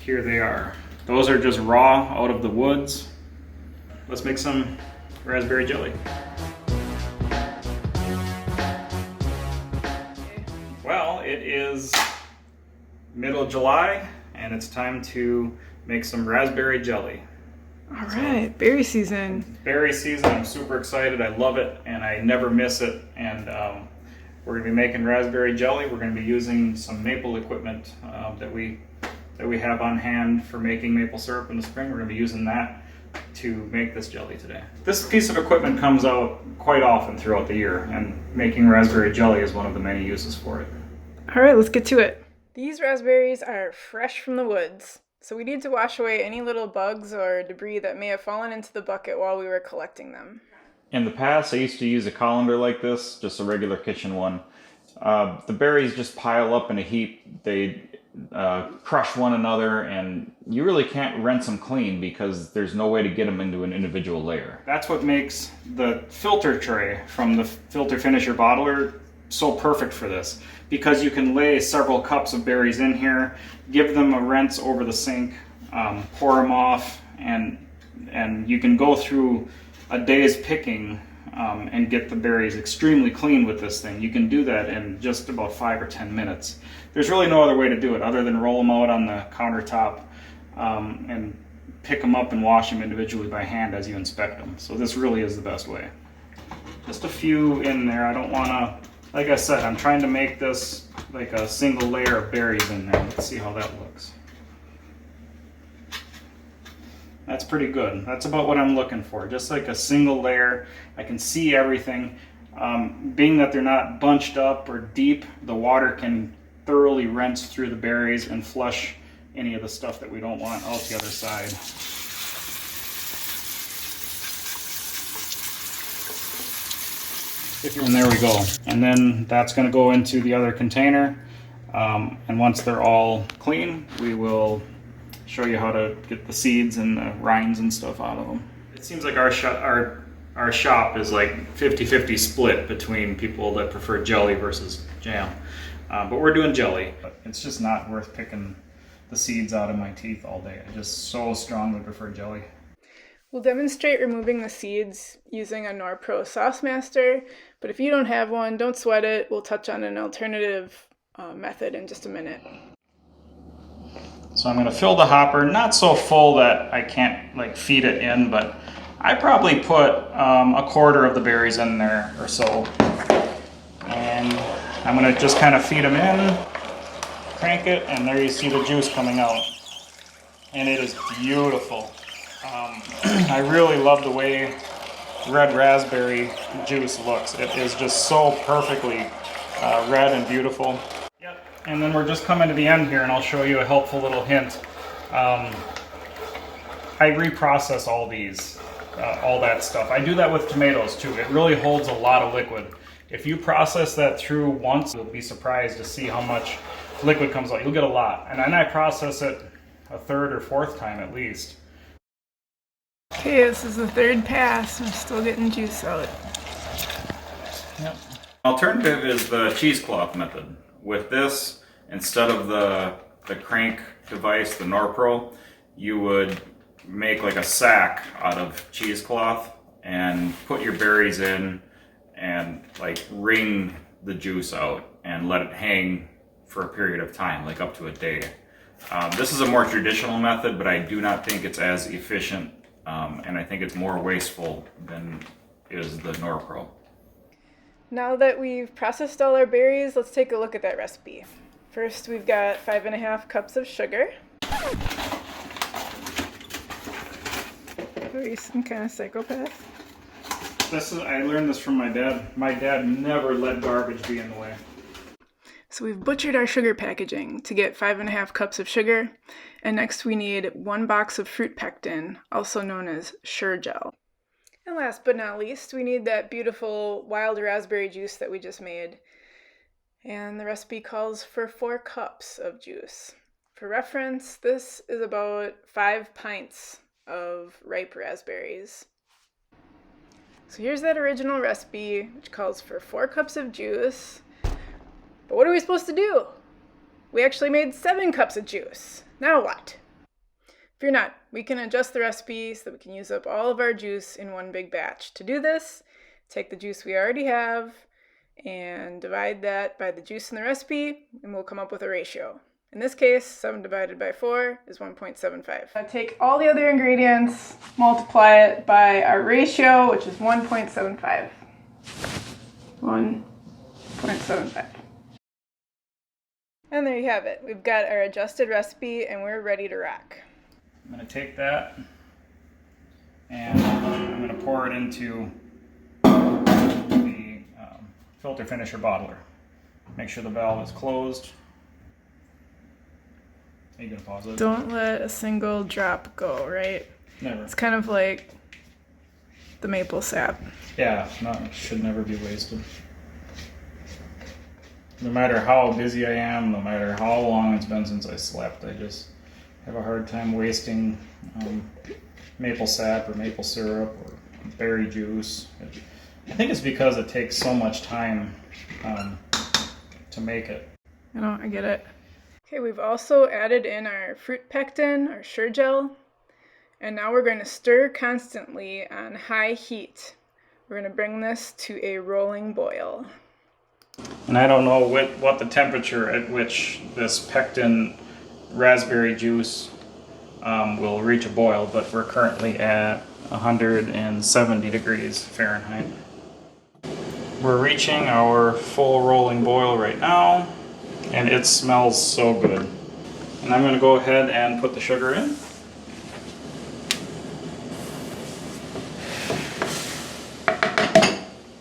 here they are. Those are just raw out of the woods. Let's make some raspberry jelly. Well, it is middle of July and it's time to make some raspberry jelly. All right, berry season. Berry season, I'm super excited. I love it and I never miss it. And we're gonna be making raspberry jelly. We're gonna be using some maple equipment that we have on hand for making maple syrup in the spring. We're gonna be using that to make this jelly today. This piece of equipment comes out quite often throughout the year, and making raspberry jelly is one of the many uses for it. All right, let's get to it. These raspberries are fresh from the woods, so we need to wash away any little bugs or debris that may have fallen into the bucket while we were collecting them. In the past, I used to use a colander like this, just a regular kitchen one. The berries just pile up in a heap. They crush one another, and you really can't rinse them clean because there's no way to get them into an individual layer. That's what makes the filter tray from the filter finisher bottler so perfect for this, because you can lay several cups of berries in here, give them a rinse over the sink, pour them off, and you can go through a day's picking and get the berries extremely clean with this thing. You can do that in just about 5 or 10 minutes. There's really no other way to do it other than roll them out on the countertop and pick them up and wash them individually by hand as you inspect them. So this really is the best way. Just a few in there. I don't want to, like I said, I'm trying to make this like a single layer of berries in there. Let's see how that looks. That's pretty good. That's about what I'm looking for. Just like a single layer. I can see everything. Being that they're not bunched up or deep, the water can thoroughly rinse through the berries and flush any of the stuff that we don't want out the other side. And there we go. And then that's going to go into the other container. And once they're all clean, we will show you how to get the seeds and the rinds and stuff out of them. It seems like our shop is like 50-50 split between people that prefer jelly versus jam. But we're doing jelly. But it's just not worth picking the seeds out of my teeth all day. I just so strongly prefer jelly. We'll demonstrate removing the seeds using a Norpro Sauce Master, but if you don't have one, don't sweat it. We'll touch on an alternative method in just a minute. So I'm going to fill the hopper, not so full that I can't like feed it in, but I probably put a quarter of the berries in there or so. And I'm going to just kind of feed them in, crank it, and there you see the juice coming out. And it is beautiful. I really love the way red raspberry juice looks. It is just so perfectly red and beautiful. Yep. And then we're just coming to the end here, and I'll show you a helpful little hint. I reprocess all these, all that stuff. I do that with tomatoes too. It really holds a lot of liquid. If you process that through once, you'll be surprised to see how much liquid comes out. You'll get a lot. And then I process it a third or fourth time at least. Okay, this is the third pass. I'm still getting juice out. Yep. Alternative is the cheesecloth method. With this, instead of the crank device, the Norpro, you would make like a sack out of cheesecloth and put your berries in and like wring the juice out and let it hang for a period of time, like up to a day. This is a more traditional method, but I do not think it's as efficient, and I think it's more wasteful than is the Norpro. Now that we've processed all our berries, let's take a look at that recipe. First, we've got 5.5 cups of sugar. Are you some kind of psychopath? I learned this from my dad. My dad never let garbage be in the way. So we've butchered our sugar packaging to get 5.5 cups of sugar, and next we need 1 box of fruit pectin, also known as SureJell. And last but not least, we need that beautiful wild raspberry juice that we just made. And the recipe calls for 4 cups of juice. For reference, this is about 5 pints of ripe raspberries. So here's that original recipe, which calls for 4 cups of juice. But what are we supposed to do? We actually made 7 cups of juice. Now what? If you're not, we can adjust the recipe so that we can use up all of our juice in one big batch. To do this, take the juice we already have and divide that by the juice in the recipe, and we'll come up with a ratio. In this case, 7 divided by 4 is 1.75. Now take all the other ingredients, multiply it by our ratio, which is 1.75. 1.75. And there you have it. We've got our adjusted recipe and we're ready to rock. I'm going to take that and I'm going to pour it into the filter finisher bottler. Make sure the valve is closed. Are you going to pause it? Don't let a single drop go, right? Never. It's kind of like the maple sap. Yeah, no, it should never be wasted. No matter how busy I am, no matter how long it's been since I slept, I just have a hard time wasting maple sap or maple syrup or berry juice. I think it's because it takes so much time to make it. I get it. Okay, we've also added in our fruit pectin, our SureJell, and now we're going to stir constantly on high heat. We're going to bring this to a rolling boil. And I don't know what the temperature at which this pectin raspberry juice will reach a boil, but we're currently at 170 degrees Fahrenheit. We're reaching our full rolling boil right now, and it smells so good. And I'm going to go ahead and put the sugar in.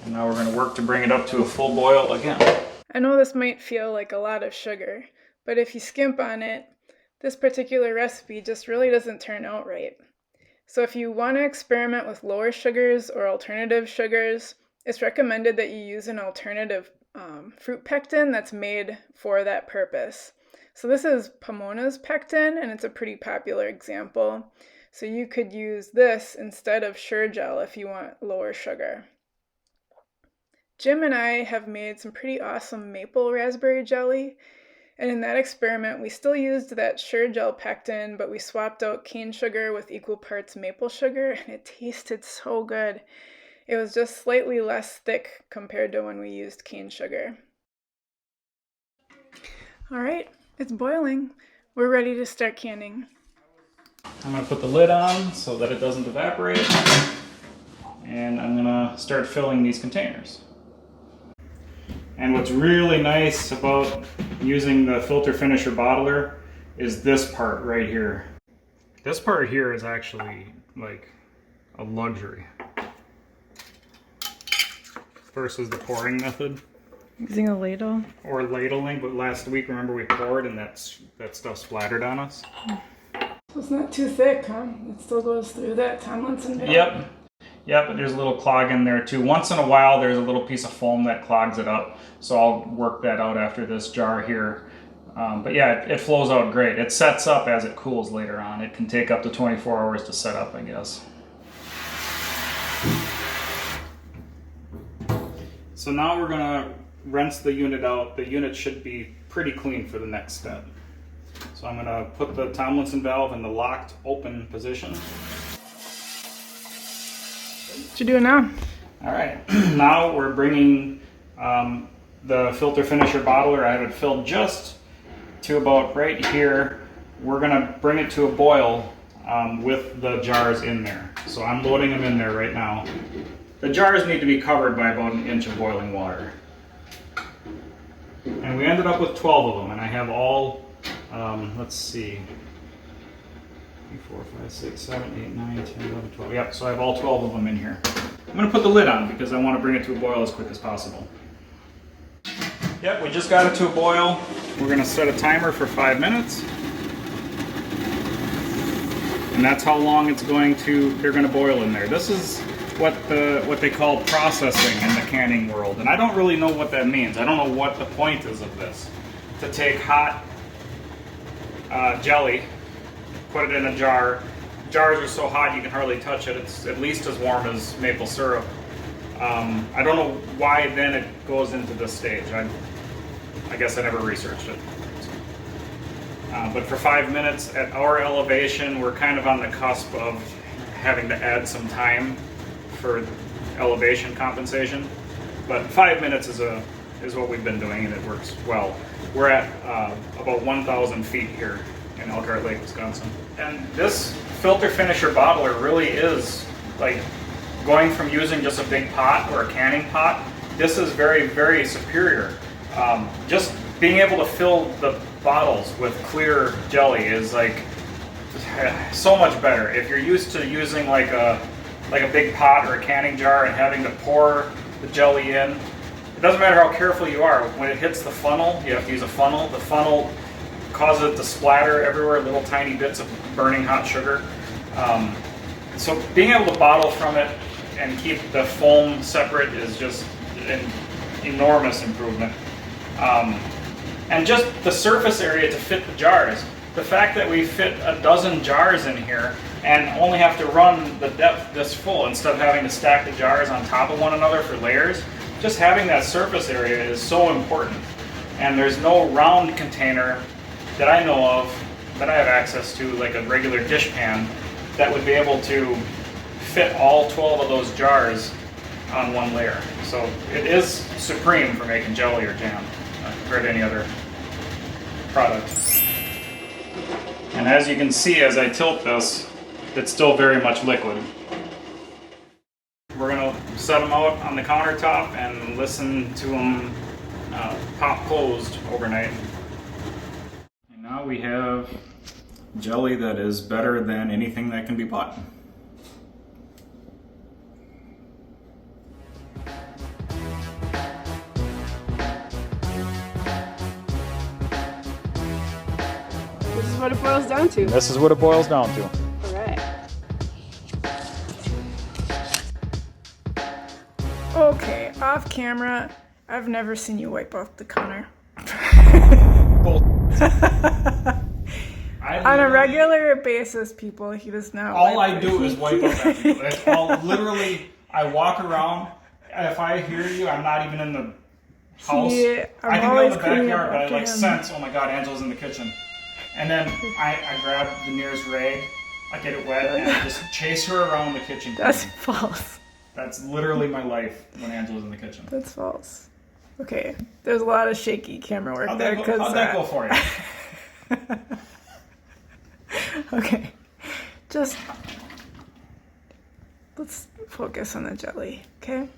And now we're going to work to bring it up to a full boil again. I know this might feel like a lot of sugar, but if you skimp on it, this particular recipe just really doesn't turn out right. So if you want to experiment with lower sugars or alternative sugars, it's recommended that you use an alternative fruit pectin that's made for that purpose. So this is Pomona's pectin, and it's a pretty popular example. So you could use this instead of SureJell if you want lower sugar. Jim and I have made some pretty awesome maple raspberry jelly, and in that experiment we still used that SureJell pectin, but we swapped out cane sugar with equal parts maple sugar, and it tasted so good. It was just slightly less thick compared to when we used cane sugar. All right, it's boiling. We're ready to start canning. I'm going to put the lid on so that it doesn't evaporate, and I'm going to start filling these containers. And what's really nice about using the filter finisher bottler is this part right here. This part here is actually like a luxury versus the pouring method. Using a ladle? Or ladling, but last week, remember, we poured and that stuff splattered on us. So it's not too thick, huh? It still goes through that Tomlinson valve. Yep. Yep, but there's a little clog in there too. Once in a while, there's a little piece of foam that clogs it up. So I'll work that out after this jar here. But yeah, it flows out great. It sets up as it cools later on. It can take up to 24 hours to set up, I guess. So now we're gonna rinse the unit out. The unit should be pretty clean for the next step. So I'm gonna put the Tomlinson valve in the locked open position. What you doing now? All right, now we're bringing the filter finisher bottler. I have it filled just to about right here. We're gonna bring it to a boil with the jars in there. So I'm loading them in there right now. The jars need to be covered by about 1 inch of boiling water. And we ended up with 12 of them, and I have all, let's see, 3, 4, 5, 6, 7, 8, 9, 10, 11, 12. Yep, so I have all 12 of them in here. I'm going to put the lid on because I want to bring it to a boil as quick as possible. Yep, we just got it to a boil. We're going to set a timer for 5 minutes. And that's how long they're going to boil in there. This is what they call processing in the canning world. And I don't really know what that means. I don't know what the point is of this. To take hot jelly, put it in a jar. Jars are so hot you can hardly touch it. It's at least as warm as maple syrup. I don't know why then it goes into this stage. I guess I never researched it. But for 5 minutes at our elevation, we're kind of on the cusp of having to add some time for elevation compensation. But 5 minutes is what we've been doing, and it works well. We're at about 1,000 feet here in Elkhart Lake, Wisconsin. And this filter finisher bottler really is like going from using just a big pot or a canning pot. This is very, very superior. Just being able to fill the bottles with clear jelly is like so much better. If you're used to using like a big pot or a canning jar and having to pour the jelly in, it doesn't matter how careful you are. When it hits the funnel, you have to use a funnel. The funnel causes it to splatter everywhere, little tiny bits of burning hot sugar. So being able to bottle from it and keep the foam separate is just an enormous improvement. And just the surface area to fit the jars. The fact that we fit a dozen jars in here and only have to run the depth this full instead of having to stack the jars on top of one another for layers, just having that surface area is so important. And there's no round container that I know of, that I have access to, like a regular dish pan, that would be able to fit all 12 of those jars on one layer. So it is supreme for making jelly or jam compared to any other product. And as you can see, as I tilt this, it's still very much liquid. We're gonna set them out on the countertop and listen to them pop closed overnight. And now we have jelly that is better than anything that can be bought. This is what it boils down to. This is what it boils down to. Alright. Okay, off camera, I've never seen you wipe off the counter. On a regular basis, people, he does not All wipe I do is wipe up after you. That's all. Literally, I walk around. If I hear you, I'm not even in the house. I can go in the backyard, but I like sense, oh my god, Angela's in the kitchen. And then I grab the nearest rag, I get it wet, and I just chase her around the kitchen. That's false. That's literally my life when Angela's in the kitchen. That's false. Okay, there's a lot of shaky camera work How'd there. that go for you? Okay, just let's focus on the jelly, okay?